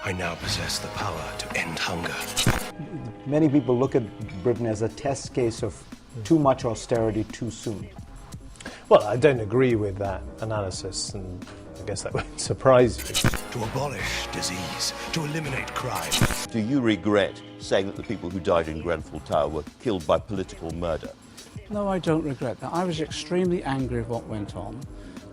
I now possess the power to end hunger. Many people look at Britain as a test case of too much austerity too soon. Well, I don't agree with that analysis, and I guess that would surprise you. To abolish disease, to eliminate crime. Do you regret saying that the people who died in Grenfell Tower were killed by political murder? No, I don't regret that. I was extremely angry at what went on,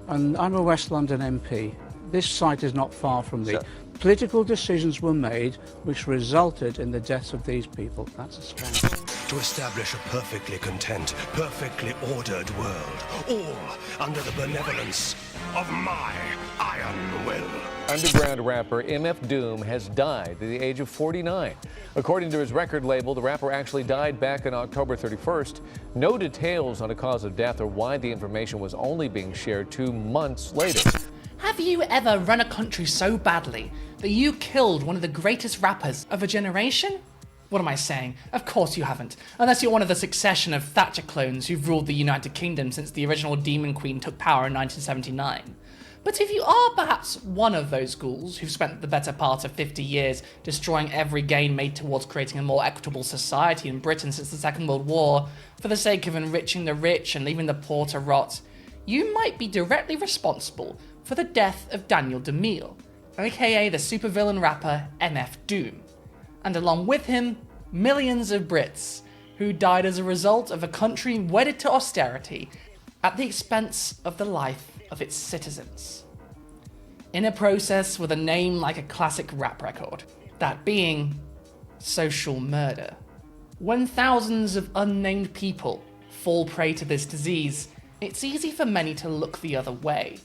and I'm a West London MP. This site is not far from me. So, political decisions were made which resulted in the deaths of these people. That's a scandal. To establish a perfectly content, perfectly ordered world, all under the benevolence of my iron will. Underground rapper MF Doom has died at the age of 49. According to his record label, the rapper actually died back on October 31st. No details on a cause of death or why the information was only being shared 2 months later. Have you ever run a country so badly that you killed one of the greatest rappers of a generation? What am I saying? Of course you haven't, unless you're one of the succession of Thatcher clones who've ruled the United Kingdom since the original Demon Queen took power in 1979. But if you are perhaps one of those ghouls who've spent the better part of 50 years destroying every gain made towards creating a more equitable society in Britain since the Second World War, for the sake of enriching the rich and leaving the poor to rot, you might be directly responsible for the death of Daniel DeMille, aka the supervillain rapper MF Doom, and along with him, millions of Brits who died as a result of a country wedded to austerity at the expense of the life of its citizens. In a process with a name like a classic rap record, that being social murder. When thousands of unnamed people fall prey to this disease, it's easy for many to look the other way.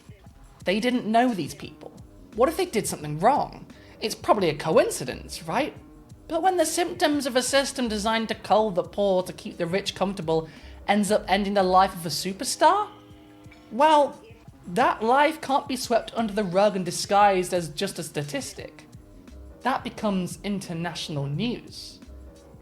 They didn't know these people. What if they did something wrong? It's probably a coincidence, right? But when the symptoms of a system designed to cull the poor to keep the rich comfortable ends up ending the life of a superstar? Well, that life can't be swept under the rug and disguised as just a statistic. That becomes international news.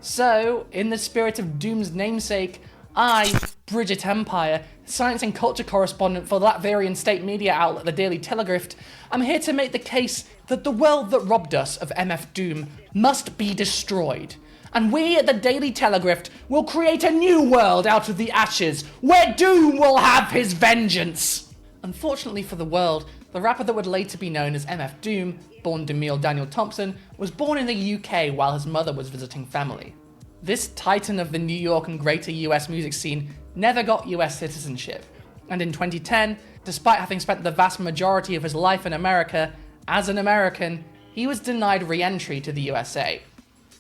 So, in the spirit of Doom's namesake, I, Bridget Empire, science and culture correspondent for that Latvian state media outlet, the Daily Telegraph, I'm here to make the case that the world that robbed us of MF Doom must be destroyed. And we at the Daily Telegraph will create a new world out of the ashes, where Doom will have his vengeance. Unfortunately for the world, the rapper that would later be known as MF Doom, born DeMille Daniel Thompson, was born in the UK while his mother was visiting family. This titan of the New York and greater US music scene never got US citizenship, and in 2010, despite having spent the vast majority of his life in America, as an American, he was denied re-entry to the USA.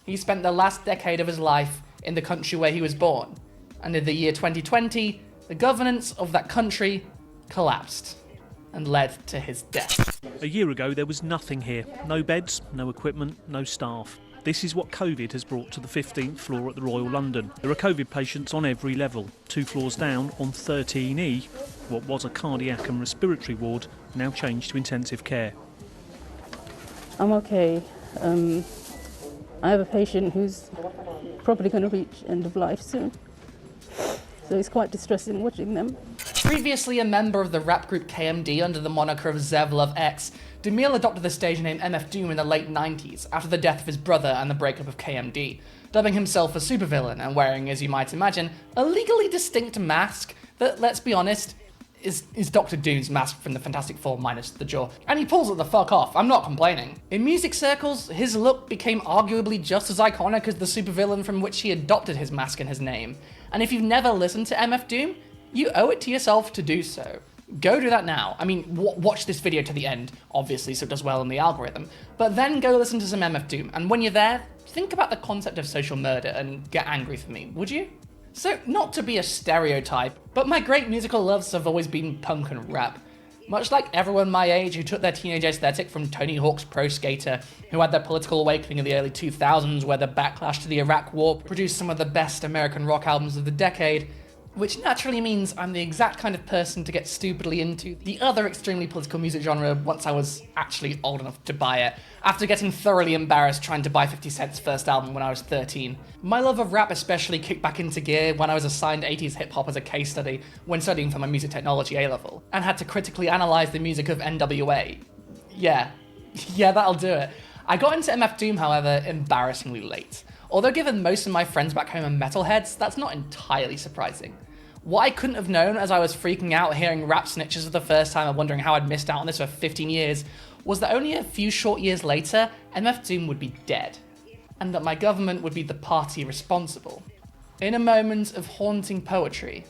He spent the last decade of his life in the country where he was born, and in the year 2020, the governance of that country collapsed and led to his death. A year ago, there was nothing here. No beds, no equipment, no staff. This is what COVID has brought to the 15th floor at the Royal London. There are COVID patients on every level. 2 floors down on 13E, what was a cardiac and respiratory ward, now changed to intensive care. I'm okay. I have a patient who's probably going to reach end of life soon. So it's quite distressing watching them. Previously a member of the rap group KMD under the moniker of Zev Love X, DeMille adopted the stage name MF Doom in the late 90s after the death of his brother and the breakup of KMD, dubbing himself a supervillain and wearing, as you might imagine, a legally distinct mask that, let's be honest, is Dr. Doom's mask from the Fantastic Four minus the jaw. And he pulls it the fuck off, I'm not complaining. In music circles, his look became arguably just as iconic as the supervillain from which he adopted his mask and his name. And if you've never listened to MF Doom, you owe it to yourself to do so. Go do that now. I mean, watch this video to the end, obviously, so it does well in the algorithm. But then go listen to some MF Doom, and when you're there, think about the concept of social murder and get angry for me, would you? So, not to be a stereotype, but my great musical loves have always been punk and rap. Much like everyone my age who took their teenage aesthetic from Tony Hawk's Pro Skater, who had their political awakening in the early 2000s where the backlash to the Iraq War produced some of the best American rock albums of the decade, which naturally means I'm the exact kind of person to get stupidly into the other extremely political music genre once I was actually old enough to buy it, after getting thoroughly embarrassed trying to buy 50 Cent's first album when I was 13. My love of rap especially kicked back into gear when I was assigned 80s hip-hop as a case study when studying for my music technology A-level, and had to critically analyse the music of NWA. Yeah, that'll do it. I got into MF Doom, however, embarrassingly late. Although given most of my friends back home are metalheads, that's not entirely surprising. What I couldn't have known as I was freaking out hearing rap snitches for the first time and wondering how I'd missed out on this for 15 years, was that only a few short years later, MF Doom would be dead, and that my government would be the party responsible. In a moment of haunting poetry,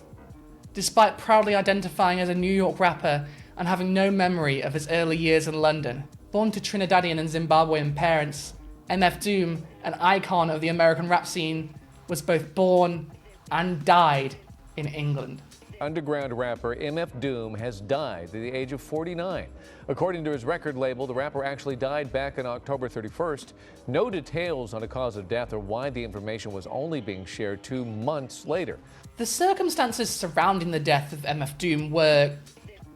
despite proudly identifying as a New York rapper and having no memory of his early years in London, born to Trinidadian and Zimbabwean parents, MF Doom, an icon of the American rap scene, was both born and died in England. Underground rapper MF Doom has died at the age of 49. According to his record label, the rapper actually died back on October 31st. No details on a cause of death or why the information was only being shared 2 months later. The circumstances surrounding the death of MF Doom were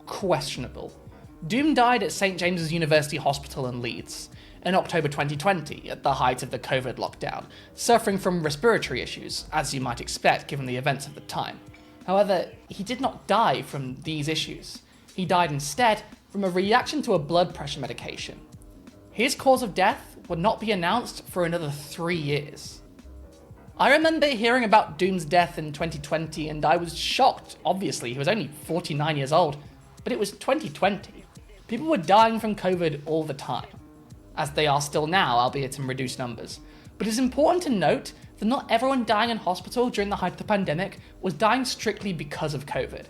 questionable. Doom died at St. James's University Hospital in Leeds in October 2020, at the height of the COVID lockdown, suffering from respiratory issues, as you might expect given the events of the time. However, he did not die from these issues. He died instead from a reaction to a blood pressure medication. His cause of death would not be announced for another 3 years. I remember hearing about Doom's death in 2020 and I was shocked, obviously. He was only 49 years old, but it was 2020. People were dying from COVID all the time, as they are still now, albeit in reduced numbers. But it's important to note that not everyone dying in hospital during the height of the pandemic was dying strictly because of COVID.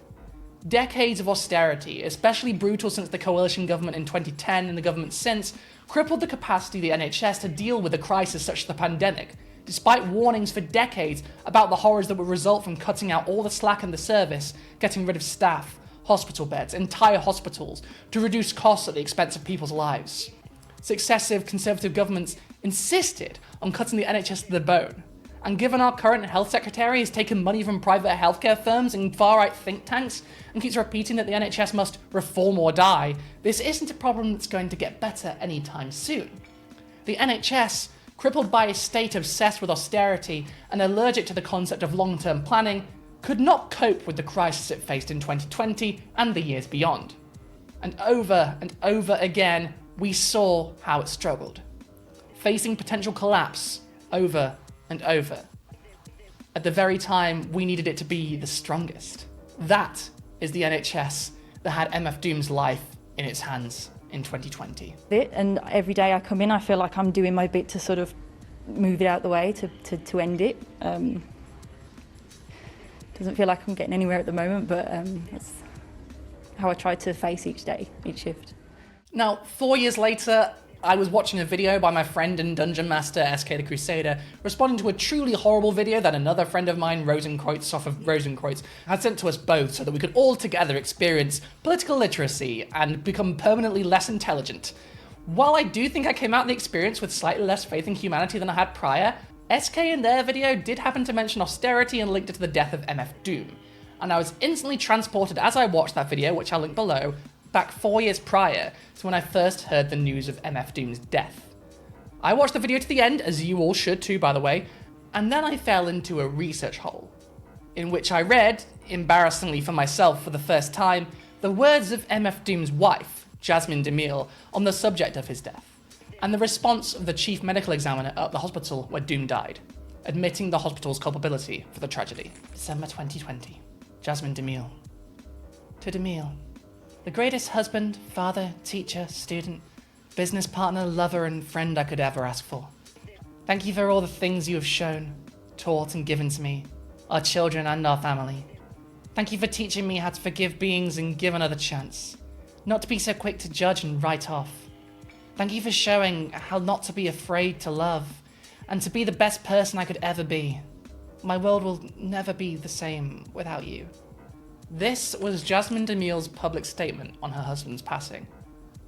Decades of austerity, especially brutal since the coalition government in 2010 and the government since, crippled the capacity of the NHS to deal with a crisis such as the pandemic, despite warnings for decades about the horrors that would result from cutting out all the slack in the service, getting rid of staff, hospital beds, entire hospitals, to reduce costs at the expense of people's lives. Successive Conservative governments insisted on cutting the NHS to the bone, and given our current health secretary has taken money from private healthcare firms and far-right think tanks and keeps repeating that the NHS must reform or die, this isn't a problem that's going to get better anytime soon. The NHS, crippled by a state obsessed with austerity and allergic to the concept of long-term planning, could not cope with the crisis it faced in 2020 and the years beyond. And over again, we saw how it struggled, facing potential collapse over and over, at the very time we needed it to be the strongest. That is the NHS that had MF Doom's life in its hands in 2020. And every day I come in, I feel like I'm doing my bit to sort of move it out the way, to end it. Doesn't feel like I'm getting anywhere at the moment, but that's how I try to face each day, each shift. Now, 4 years later, I was watching a video by my friend and dungeon master, SK the Crusader, responding to a truly horrible video that another friend of mine, Rosenkreutz, off of Rosenkreutz, had sent to us both so that we could all together experience political literacy and become permanently less intelligent. While I do think I came out of the experience with slightly less faith in humanity than I had prior, SK in their video did happen to mention austerity and linked it to the death of MF Doom. And I was instantly transported as I watched that video, which I'll link below, back 4 years prior to when I first heard the news of MF Doom's death. I watched the video to the end, as you all should too, by the way, and then I fell into a research hole, in which I read, embarrassingly for myself for the first time, the words of MF Doom's wife, Jasmine DeMille, on the subject of his death, and the response of the chief medical examiner at the hospital where Doom died, admitting the hospital's culpability for the tragedy. December 2020. Jasmine DeMille. To DeMille, the greatest husband, father, teacher, student, business partner, lover, and friend I could ever ask for. Thank you for all the things you have shown, taught, and given to me, our children and our family. Thank you for teaching me how to forgive beings and give another chance, not to be so quick to judge and write off. Thank you for showing how not to be afraid to love, and to be the best person I could ever be. My world will never be the same without you. This was Jasmine DeMille's public statement on her husband's passing.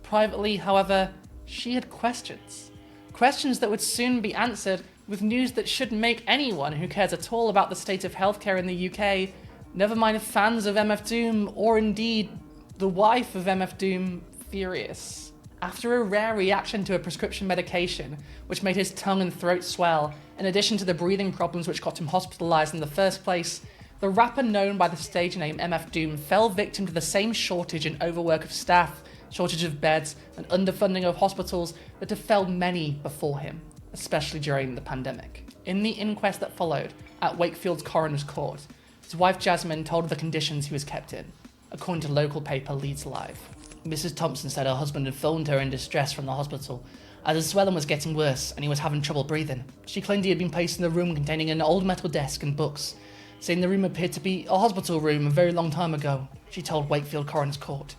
Privately, however, she had questions. Questions that would soon be answered with news that should make anyone who cares at all about the state of healthcare in the UK, never mind fans of MF Doom, or indeed the wife of MF Doom, furious. After a rare reaction to a prescription medication, which made his tongue and throat swell, in addition to the breathing problems which got him hospitalised in the first place, the rapper known by the stage name MF Doom fell victim to the same shortage and overwork of staff shortage of beds, and underfunding of hospitals that have failed many before him, especially during the pandemic. In the inquest that followed at Wakefield's coroner's court, his wife Jasmine told of the conditions he was kept in, according to local paper Leeds Live. Mrs. Thompson said her husband had phoned her in distress from the hospital, as his swelling was getting worse and he was having trouble breathing. She claimed he had been placed in a room containing an old metal desk and books, saying the room appeared to be a hospital room a very long time ago, she told Wakefield Coroner's Court.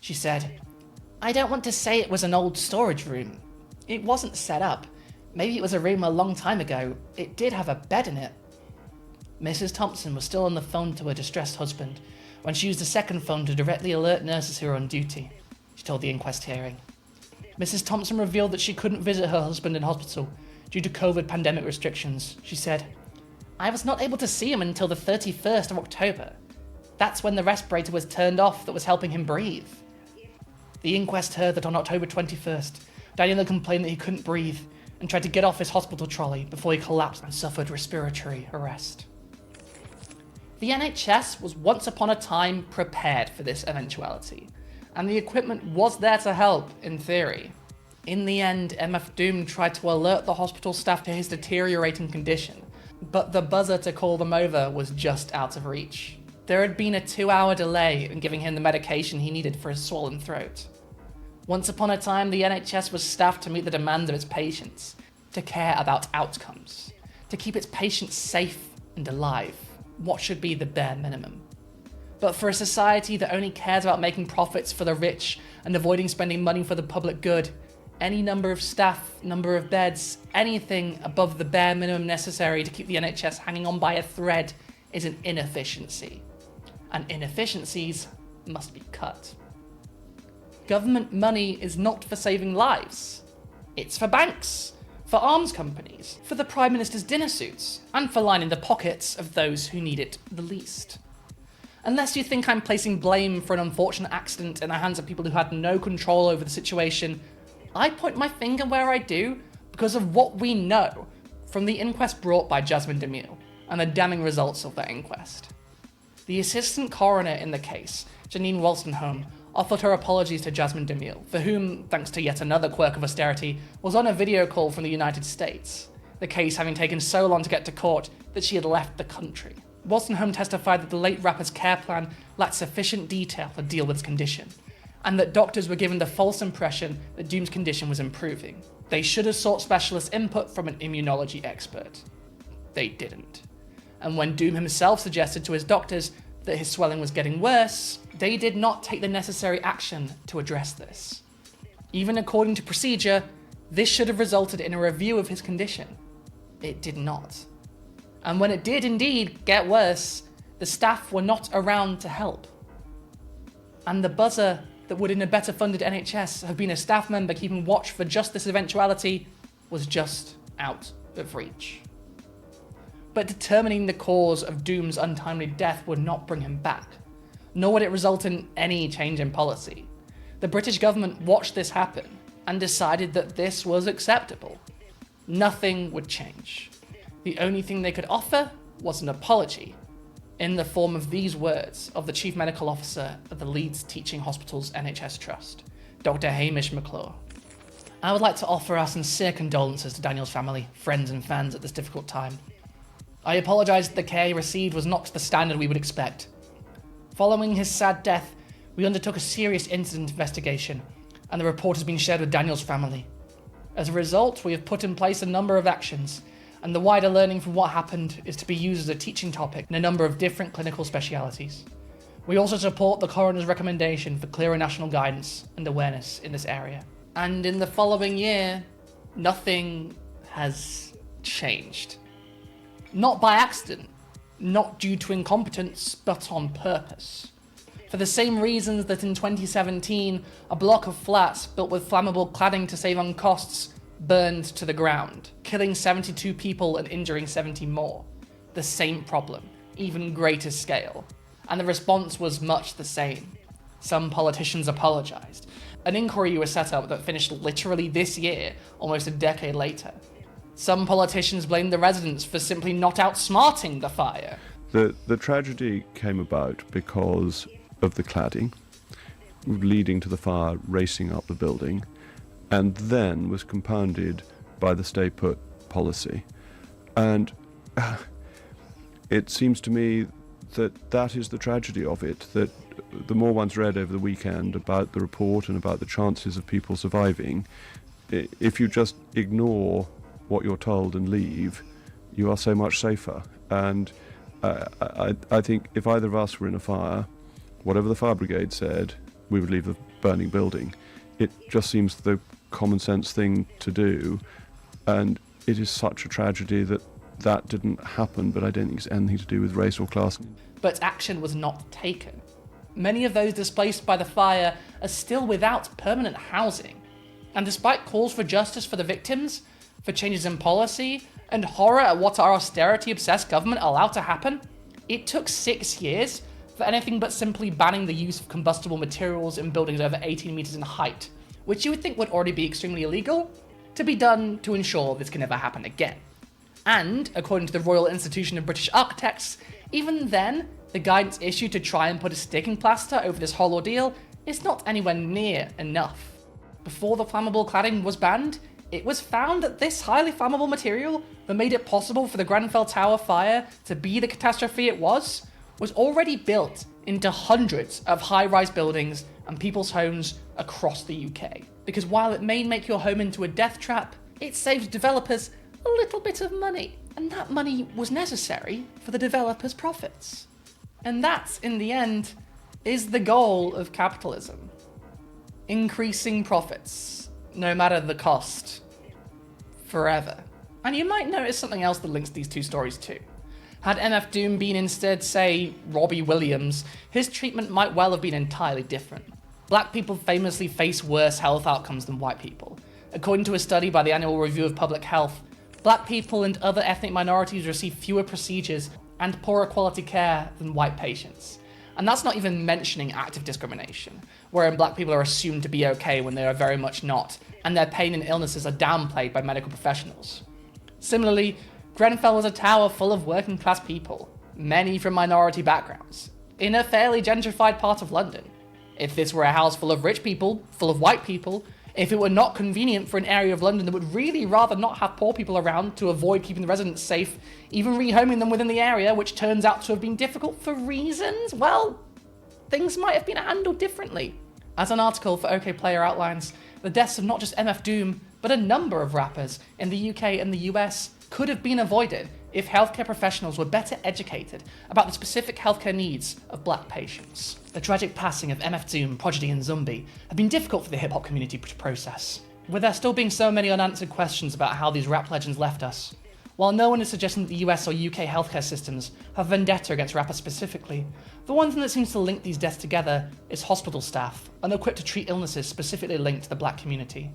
She said, "I don't want to say it was an old storage room. It wasn't set up. Maybe it was a room a long time ago. It did have a bed in it." Mrs. Thompson was still on the phone to her distressed husband when she used a second phone to directly alert nurses who were on duty, she told the inquest hearing. Mrs. Thompson revealed that she couldn't visit her husband in hospital due to COVID pandemic restrictions. She said, "I was not able to see him until the 31st of October. That's when the respirator was turned off that was helping him breathe." The inquest heard that on October 21st, Daniel had complained that he couldn't breathe and tried to get off his hospital trolley before he collapsed and suffered respiratory arrest. The NHS was once upon a time prepared for this eventuality, and the equipment was there to help, in theory. In the end, MF Doom tried to alert the hospital staff to his deteriorating condition, but the buzzer to call them over was just out of reach. There had been a 2-hour delay in giving him the medication he needed for his swollen throat. Once upon a time, the NHS was staffed to meet the demands of its patients, to care about outcomes, to keep its patients safe and alive, what should be the bare minimum. But for a society that only cares about making profits for the rich and avoiding spending money for the public good, any number of staff, number of beds, anything above the bare minimum necessary to keep the NHS hanging on by a thread is an inefficiency. And inefficiencies must be cut. Government money is not for saving lives. It's for banks, for arms companies, for the Prime Minister's dinner suits, and for lining the pockets of those who need it the least. Unless you think I'm placing blame for an unfortunate accident in the hands of people who had no control over the situation, I point my finger where I do because of what we know from the inquest brought by Jasmine DeMille and the damning results of that inquest. The assistant coroner in the case, Janine Wolstenholme, offered her apologies to Jasmine DeMille, for whom, thanks to yet another quirk of austerity, was on a video call from the United States, the case having taken so long to get to court that she had left the country. Wolstenholme testified that the late rapper's care plan lacked sufficient detail to deal with his condition, and that doctors were given the false impression that Doom's condition was improving. They should have sought specialist input from an immunology expert. They didn't. And when Doom himself suggested to his doctors that his swelling was getting worse, they did not take the necessary action to address this. Even according to procedure, this should have resulted in a review of his condition. It did not. And when it did indeed get worse, the staff were not around to help. And the buzzer that would in a better funded NHS have been a staff member keeping watch for just this eventuality was just out of reach. But determining the cause of Doom's untimely death would not bring him back, nor would it result in any change in policy. The British government watched this happen and decided that this was acceptable. Nothing would change. The only thing they could offer was an apology, in the form of these words of the Chief Medical Officer of the Leeds Teaching Hospitals NHS Trust, Dr. Hamish McClure. I would like to offer our sincere condolences to Daniel's family, friends and fans at this difficult time. I apologise that the care he received was not to the standard we would expect. Following his sad death, we undertook a serious incident investigation, and the report has been shared with Daniel's family. As a result, we have put in place a number of actions, and the wider learning from what happened is to be used as a teaching topic in a number of different clinical specialities. We also support the coroner's recommendation for clearer national guidance and awareness in this area. And in the following year, nothing has changed. Not by accident, not due to incompetence, but on purpose. For the same reasons that in 2017, a block of flats built with flammable cladding to save on costs burned to the ground, killing 72 people and injuring 70 more. The same problem, even greater scale. And the response was much the same. Some politicians apologised. An inquiry was set up that finished literally this year, almost a decade later. Some politicians blamed the residents for simply not outsmarting the fire. The tragedy came about because of the cladding. leading to the fire racing up the building, and then was compounded by the stay put policy. And it seems to me that that is the tragedy of it, that the more one's read over the weekend about the report and about the chances of people surviving, if you just ignore what you're told and leave, you are so much safer. And I think if either of us were in a fire, whatever the fire brigade said, we would leave the burning building. It just seems the common sense thing to do, and it is such a tragedy that that didn't happen, but I don't think it's anything to do with race or class. But action was not taken. Many of those displaced by the fire are still without permanent housing. And despite calls for justice for the victims, for changes in policy, and horror at what our austerity-obsessed government allowed to happen, it took 6 years for anything but simply banning the use of combustible materials in buildings over 18 meters in height, which you would think would already be extremely illegal, to be done to ensure this can never happen again. And, according to the Royal Institution of British Architects, even then, the guidance issued to try and put a sticking plaster over this whole ordeal is not anywhere near enough. Before the flammable cladding was banned, it was found that this highly flammable material that made it possible for the Grenfell Tower fire to be the catastrophe it was already built into hundreds of high-rise buildings and people's homes across the UK. Because while it may make your home into a death trap, it saves developers a little bit of money. And that money was necessary for the developers' profits. And that, in the end, is the goal of capitalism. Increasing profits, no matter the cost, forever. And you might notice something else that links these two stories too. Had MF Doom been instead, say, Robbie Williams, his treatment might well have been entirely different. Black people famously face worse health outcomes than white people. According to a study by the Annual Review of Public Health, black people and other ethnic minorities receive fewer procedures and poorer quality care than white patients. And that's not even mentioning active discrimination, wherein black people are assumed to be okay when they are very much not, and their pain and illnesses are downplayed by medical professionals. Similarly, Grenfell was a tower full of working class people, many from minority backgrounds, in a fairly gentrified part of London. If this were a house full of rich people, full of white people, if it were not convenient for an area of London that would really rather not have poor people around to avoid keeping the residents safe, even rehoming them within the area, which turns out to have been difficult for reasons, well, things might have been handled differently. As an article for OK Player outlines, the deaths of not just MF Doom, but a number of rappers in the UK and the US could have been avoided if healthcare professionals were better educated about the specific healthcare needs of black patients. The tragic passing of MF Doom, Prodigy and Zombie have been difficult for the hip-hop community to process, with there still being so many unanswered questions about how these rap legends left us. While no one is suggesting that the US or UK healthcare systems have vendetta against rappers specifically, the one thing that seems to link these deaths together is hospital staff, unequipped to treat illnesses specifically linked to the black community.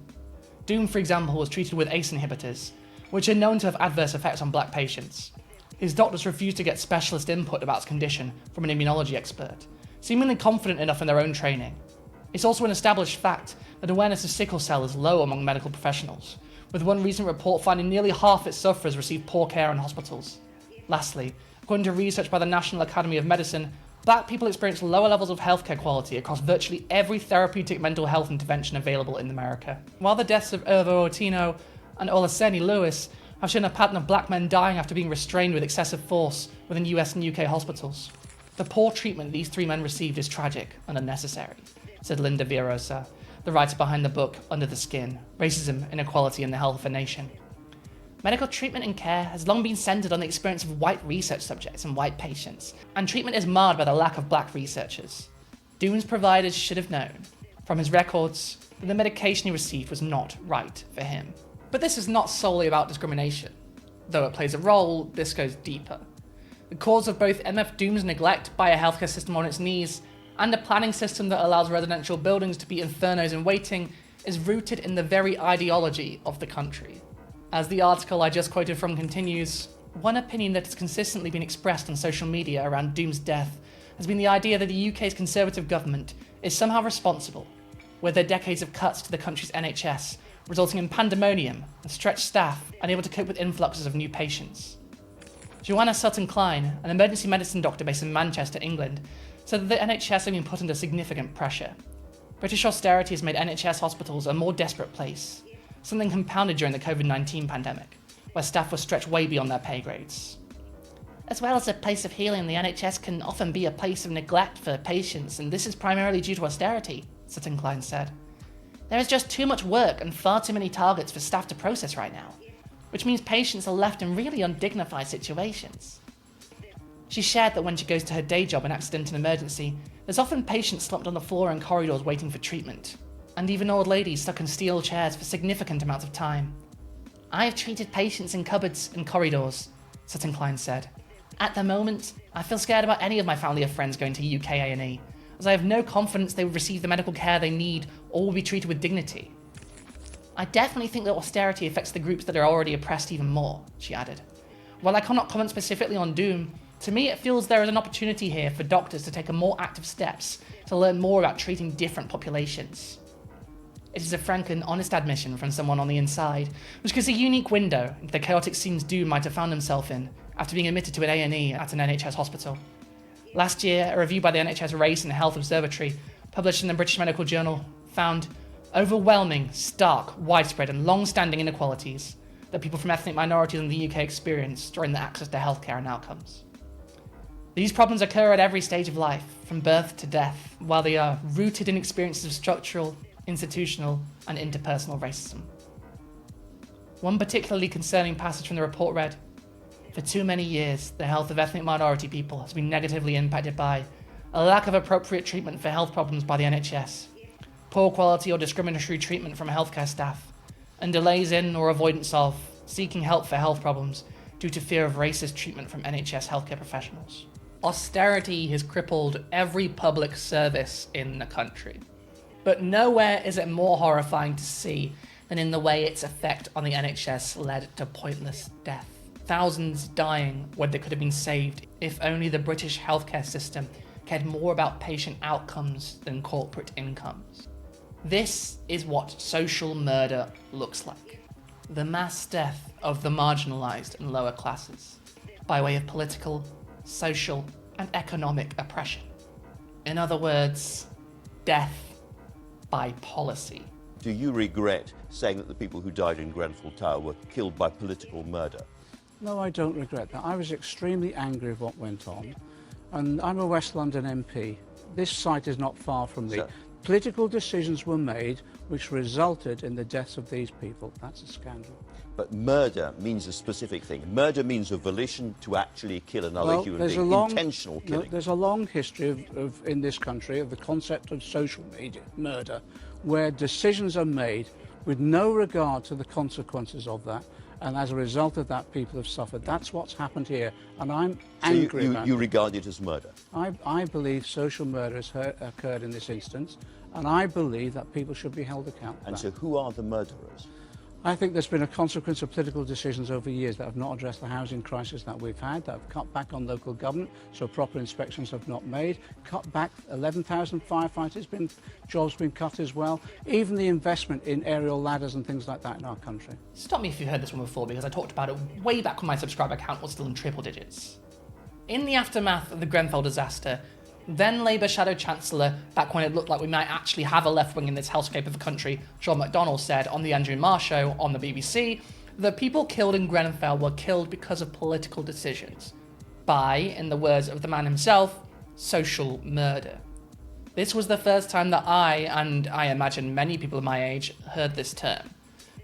Doom, for example, was treated with ACE inhibitors, which are known to have adverse effects on black patients. His doctors refused to get specialist input about his condition from an immunology expert, seemingly confident enough in their own training. It's also an established fact that awareness of sickle cell is low among medical professionals, with one recent report finding nearly half its sufferers receive poor care in hospitals. Lastly, according to research by the National Academy of Medicine, black people experience lower levels of healthcare quality across virtually every therapeutic mental health intervention available in America. While the deaths of Irvo Otino and Olaseni Lewis have shown a pattern of black men dying after being restrained with excessive force within US and UK hospitals, the poor treatment these three men received is tragic and unnecessary, said Linda Villarosa, the writer behind the book Under the Skin: Racism, Inequality and the Health of a Nation. Medical treatment and care has long been centered on the experience of white research subjects and white patients, and treatment is marred by the lack of black researchers. Doom's providers should have known, from his records, that the medication he received was not right for him. But this is not solely about discrimination. Though it plays a role, this goes deeper. The cause of both MF Doom's neglect by a healthcare system on its knees and a planning system that allows residential buildings to be infernos in waiting is rooted in the very ideology of the country. As the article I just quoted from continues, one opinion that has consistently been expressed on social media around Doom's death has been the idea that the UK's Conservative government is somehow responsible, with their decades of cuts to the country's NHS resulting in pandemonium and stretched staff unable to cope with influxes of new patients. Joanna Sutton-Klein, an emergency medicine doctor based in Manchester, England, said that the NHS had been put under significant pressure. British austerity has made NHS hospitals a more desperate place, something compounded during the COVID-19 pandemic, where staff were stretched way beyond their pay grades. As well as a place of healing, the NHS can often be a place of neglect for patients, and this is primarily due to austerity, Sutton Klein said. There is just too much work and far too many targets for staff to process right now, which means patients are left in really undignified situations. She shared that when she goes to her day job in accident and emergency, there's often patients slumped on the floor in corridors waiting for treatment, and even old ladies stuck in steel chairs for significant amounts of time. I have treated patients in cupboards and corridors, Sutton Klein said. At the moment, I feel scared about any of my family or friends going to UK A&E, as I have no confidence they will receive the medical care they need or will be treated with dignity. I definitely think that austerity affects the groups that are already oppressed even more, she added. While I cannot comment specifically on Doom, to me it feels there is an opportunity here for doctors to take a more active steps to learn more about treating different populations. It is a frank and honest admission from someone on the inside, which gives a unique window into the chaotic scenes Doom might have found himself in after being admitted to an A&E at an NHS hospital. Last year, a review by the NHS Race and Health Observatory, published in the British Medical Journal, found overwhelming, stark, widespread and long-standing inequalities that people from ethnic minorities in the UK experience during their access to healthcare and outcomes. These problems occur at every stage of life, from birth to death, while they are rooted in experiences of structural, institutional and interpersonal racism. One particularly concerning passage from the report read, "For too many years, the health of ethnic minority people has been negatively impacted by a lack of appropriate treatment for health problems by the NHS, poor quality or discriminatory treatment from healthcare staff, and delays in or avoidance of seeking help for health problems due to fear of racist treatment from NHS healthcare professionals." Austerity has crippled every public service in the country. But nowhere is it more horrifying to see than in the way its effect on the NHS led to pointless death. Thousands dying when they could have been saved if only the British healthcare system cared more about patient outcomes than corporate incomes. This is what social murder looks like. The mass death of the marginalised and lower classes, by way of political, social and economic oppression. In other words, death by policy. Do you regret saying that the people who died in Grenfell Tower were killed by political murder? No, I don't regret that. I was extremely angry at what went on, and I'm a West London MP. This site is not far from me. So, political decisions were made which resulted in the deaths of these people. That's a scandal. But murder means a specific thing. Murder means a volition to actually kill another human being, intentional killing. There's a long history in this country of the concept of social murder, where decisions are made with no regard to the consequences of that, and as a result of that, people have suffered. That's what's happened here, and I'm angry about it. You regard it as murder? I believe social murder has occurred in this instance, and I believe that people should be held accountable. And so who are the murderers? I think there's been a consequence of political decisions over years that have not addressed the housing crisis that we've had, that have cut back on local government, so proper inspections have not made, cut back 11,000 firefighters, jobs been cut as well, even the investment in aerial ladders and things like that in our country. Stop me if you've heard this one before, because I talked about it way back when my subscriber count was still in triple digits. In the aftermath of the Grenfell disaster, then Labour Shadow Chancellor, back when it looked like we might actually have a left wing in this hellscape of a country, John McDonnell said on the Andrew Marr show on the BBC that people killed in Grenfell were killed because of political decisions. By, in the words of the man himself, social murder. This was the first time that I, and I imagine many people of my age, heard this term.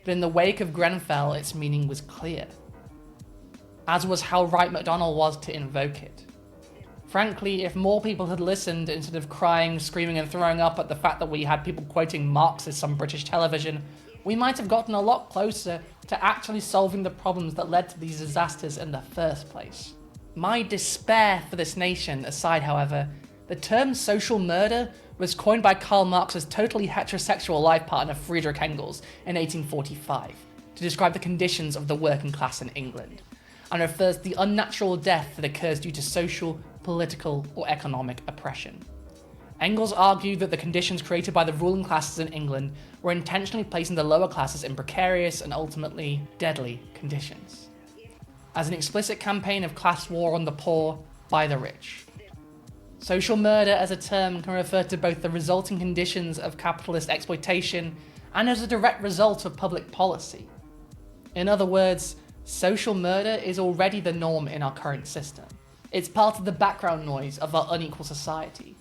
But in the wake of Grenfell, its meaning was clear. As was how right McDonnell was to invoke it. Frankly, if more people had listened instead of crying, screaming and throwing up at the fact that we had people quoting Marxists on British television, we might have gotten a lot closer to actually solving the problems that led to these disasters in the first place. My despair for this nation aside, however, the term social murder was coined by Karl Marx's totally heterosexual life partner Friedrich Engels in 1845 to describe the conditions of the working class in England, and refers to the unnatural death that occurs due to social, political, or economic oppression. Engels argued that the conditions created by the ruling classes in England were intentionally placing the lower classes in precarious and ultimately deadly conditions, as an explicit campaign of class war on the poor by the rich. Social murder as a term can refer to both the resulting conditions of capitalist exploitation and as a direct result of public policy. In other words, social murder is already the norm in our current system. It's part of the background noise of our unequal society.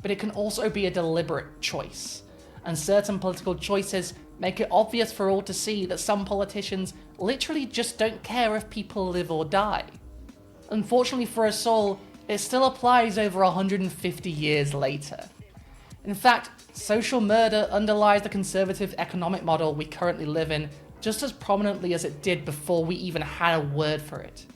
But it can also be a deliberate choice, and certain political choices make it obvious for all to see that some politicians literally just don't care if people live or die. Unfortunately for us all, it still applies over 150 years later. In fact, social murder underlies the conservative economic model we currently live in just as prominently as it did before we even had a word for it.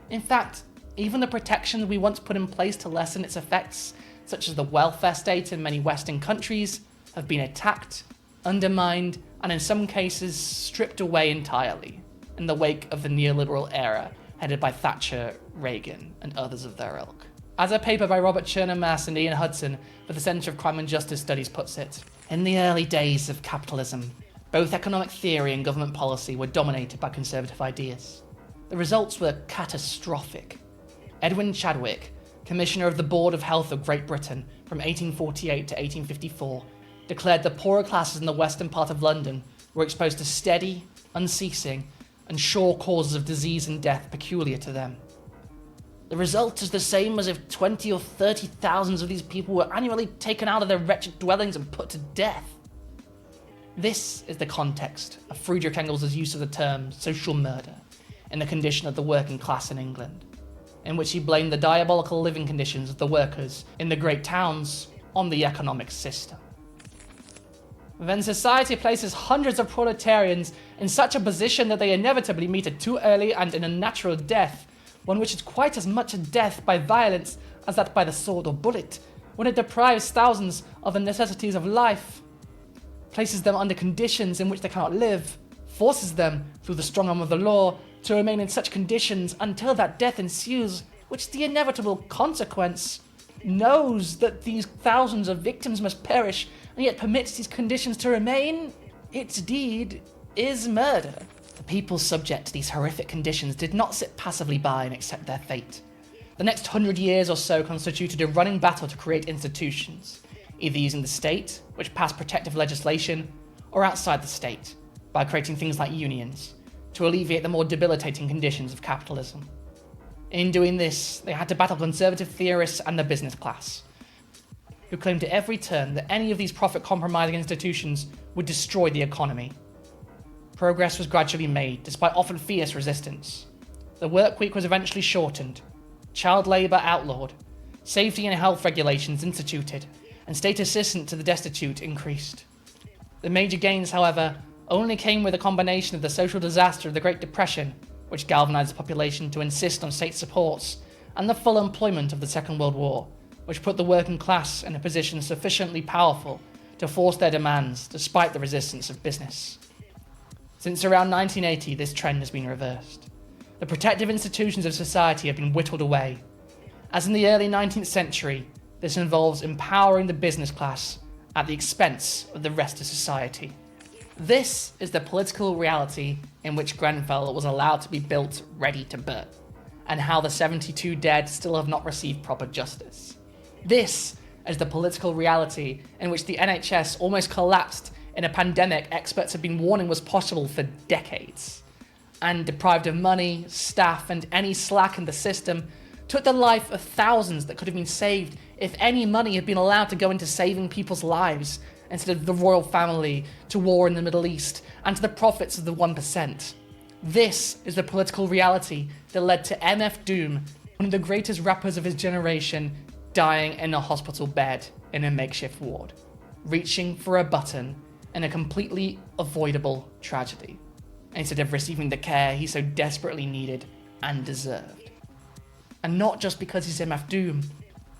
In fact, even the protections we once put in place to lessen its effects, such as the welfare state in many Western countries, have been attacked, undermined, and in some cases stripped away entirely in the wake of the neoliberal era headed by Thatcher, Reagan, and others of their ilk. As a paper by Robert Chernomas and Ian Hudson for the Centre of Crime and Justice Studies puts it, in the early days of capitalism, both economic theory and government policy were dominated by conservative ideas. The results were catastrophic. Edwin Chadwick, Commissioner of the Board of Health of Great Britain from 1848 to 1854, declared the poorer classes in the western part of London were exposed to steady, unceasing, and sure causes of disease and death peculiar to them. The result is the same as if 20 or 30,000 of these people were annually taken out of their wretched dwellings and put to death. This is the context of Friedrich Engels' use of the term social murder in the condition of the working class in England, in which he blamed the diabolical living conditions of the workers in the great towns on the economic system. When society places hundreds of proletarians in such a position that they inevitably meet a too early and an unnatural death, one which is quite as much a death by violence as that by the sword or bullet, when it deprives thousands of the necessities of life, places them under conditions in which they cannot live, forces them, through the strong arm of the law, to remain in such conditions until that death ensues, which is the inevitable consequence, knows that these thousands of victims must perish, and yet permits these conditions to remain, its deed is murder. The people subject to these horrific conditions did not sit passively by and accept their fate. The next 100 years or so constituted a running battle to create institutions, either using the state, which passed protective legislation, or outside the state, by creating things like unions, to alleviate the more debilitating conditions of capitalism. In doing this, they had to battle conservative theorists and the business class, who claimed at every turn that any of these profit-compromising institutions would destroy the economy. Progress was gradually made, despite often fierce resistance. The work week was eventually shortened, child labour outlawed, safety and health regulations instituted, and state assistance to the destitute increased. The major gains, however, only came with a combination of the social disaster of the Great Depression, which galvanised the population to insist on state supports, and the full employment of the Second World War, which put the working class in a position sufficiently powerful to force their demands despite the resistance of business. Since around 1980, this trend has been reversed. The protective institutions of society have been whittled away. As in the early 19th century, this involves empowering the business class at the expense of the rest of society. This is the political reality in which Grenfell was allowed to be built ready to burn, and how the 72 dead still have not received proper justice. This is the political reality in which the NHS almost collapsed in a pandemic experts have been warning was possible for decades, and deprived of money, staff, and any slack in the system, took the life of thousands that could have been saved if any money had been allowed to go into saving people's lives, instead of the royal family, to war in the Middle East, and to the profits of the 1%. This is the political reality that led to MF Doom, one of the greatest rappers of his generation, dying in a hospital bed in a makeshift ward, reaching for a button in a completely avoidable tragedy, instead of receiving the care he so desperately needed and deserved. And not just because he's MF Doom,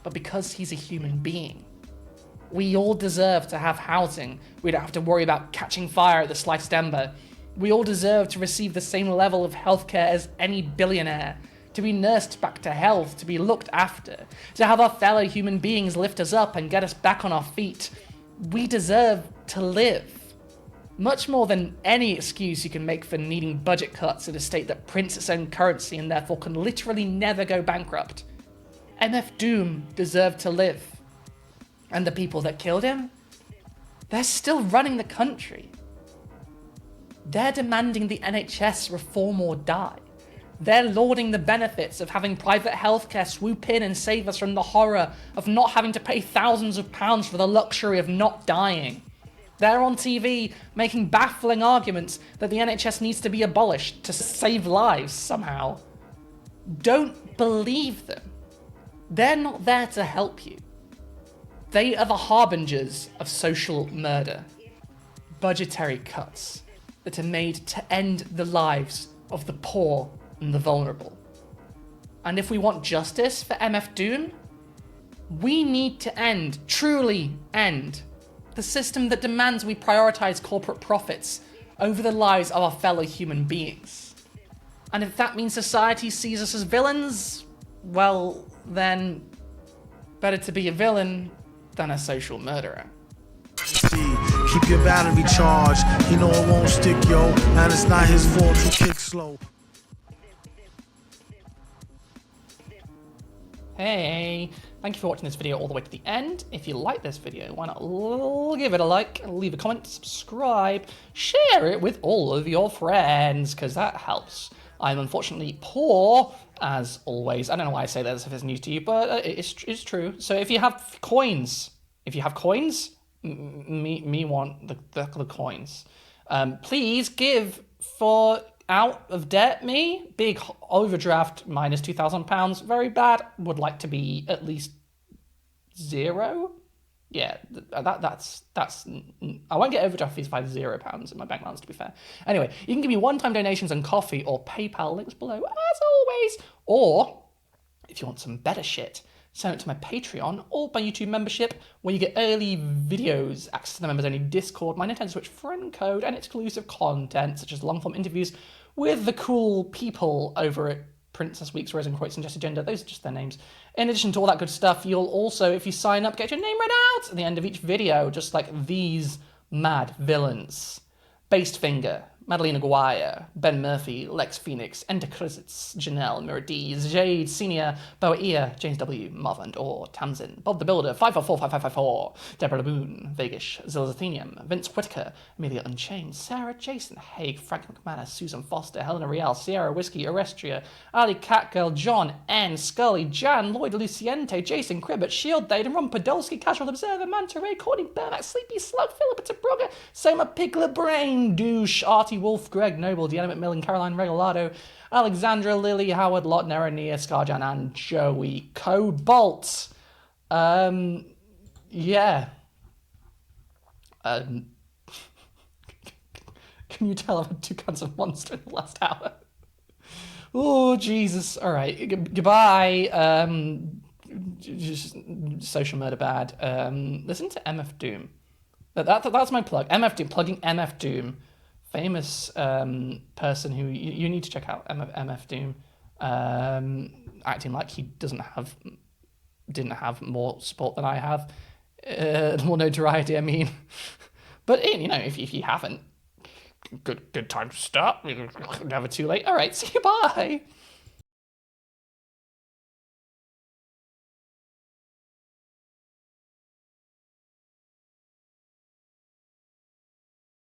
but because he's a human being. We all deserve to have housing. We don't have to worry about catching fire at the slightest ember. We all deserve to receive the same level of healthcare as any billionaire, to be nursed back to health, to be looked after, to have our fellow human beings lift us up and get us back on our feet. We deserve to live. Much more than any excuse you can make for needing budget cuts in a state that prints its own currency and therefore can literally never go bankrupt. MF Doom deserved to live. And the people that killed him, they're still running the country. They're demanding the NHS reform or die. They're lauding the benefits of having private healthcare swoop in and save us from the horror of not having to pay thousands of pounds for the luxury of not dying. They're on TV making baffling arguments that the NHS needs to be abolished to save lives somehow. Don't believe them. They're not there to help you. They are the harbingers of social murder. Budgetary cuts that are made to end the lives of the poor and the vulnerable. And if we want justice for MF Doom, we need to end, truly end, the system that demands we prioritize corporate profits over the lives of our fellow human beings. And if that means society sees us as villains, well, then better to be a villain than a social murderer. Keep your battery charged. You know it won't stick, yo. And it's not his fault you kick slow. Hey, thank you for watching this video all the way to the end. If you like this video, why not give it a like, leave a comment, subscribe, share it with all of your friends, because that helps. I'm unfortunately poor, as always. I don't know why I say that as if it's news to you, but it's true. So if you have coins, me want the coins. Please give for out of debt me. Big overdraft minus £2,000. Very bad. Would like to be at least 0. Yeah, that's. I won't get overdraft fees by £0 in my bank balance, to be fair. Anyway, you can give me one-time donations and coffee or PayPal, links below as always. Or if you want some better shit, sign up to my Patreon or my YouTube membership, where you get early videos, access to the members-only Discord, my Nintendo Switch friend code, and exclusive content such as long-form interviews with the cool people over at Princess Weeks, Rose and Croix, and Just Agenda. Those are just their names. In addition to all that good stuff, you'll also, if you sign up, get your name read out at the end of each video, just like these mad villains. Based Finger, Madeleine Aguirre, Ben Murphy, Lex Phoenix, Enter Crisitz, Janelle, Miradees, Jade, Senior, Boa James W, Marvin Orr, Tamsin, Bob the Builder, 5445554, Deborah Laboon, Vegas, Zilzathenium, Vince Whitaker, Amelia Unchained, Sarah Jason, Haig, Frank McManus, Susan Foster, Helena Rial, Sierra Whiskey, Arestria, Ali Catgirl, John N, Scully, Jan, Lloyd Luciente, Jason Cribbett, Shield Dayton, Ron Podolski, Casual Observer, Manta Ray, Courtney Burmack, Sleepy Slug, Philippa Tabrugga, Soma Pigler Brain, Douche, Artie Wolf, Greg Noble, Deanna McMillan, Caroline Regalado, Alexandra Lilly, Howard Lott, Nerania, Scarjan, and Joey Cobalt. Yeah. Can you tell I've had 2 cans of Monster in the last hour? Oh, Jesus. All right. Goodbye. Just social murder bad. Listen to MF Doom. That's my plug. MF Doom. Plugging MF Doom. Famous person who you need to check out. MF Doom. Acting like he didn't have more support than I have. More notoriety, I mean. But, you know, if you haven't, good time to start. Never too late. All right, see you, bye.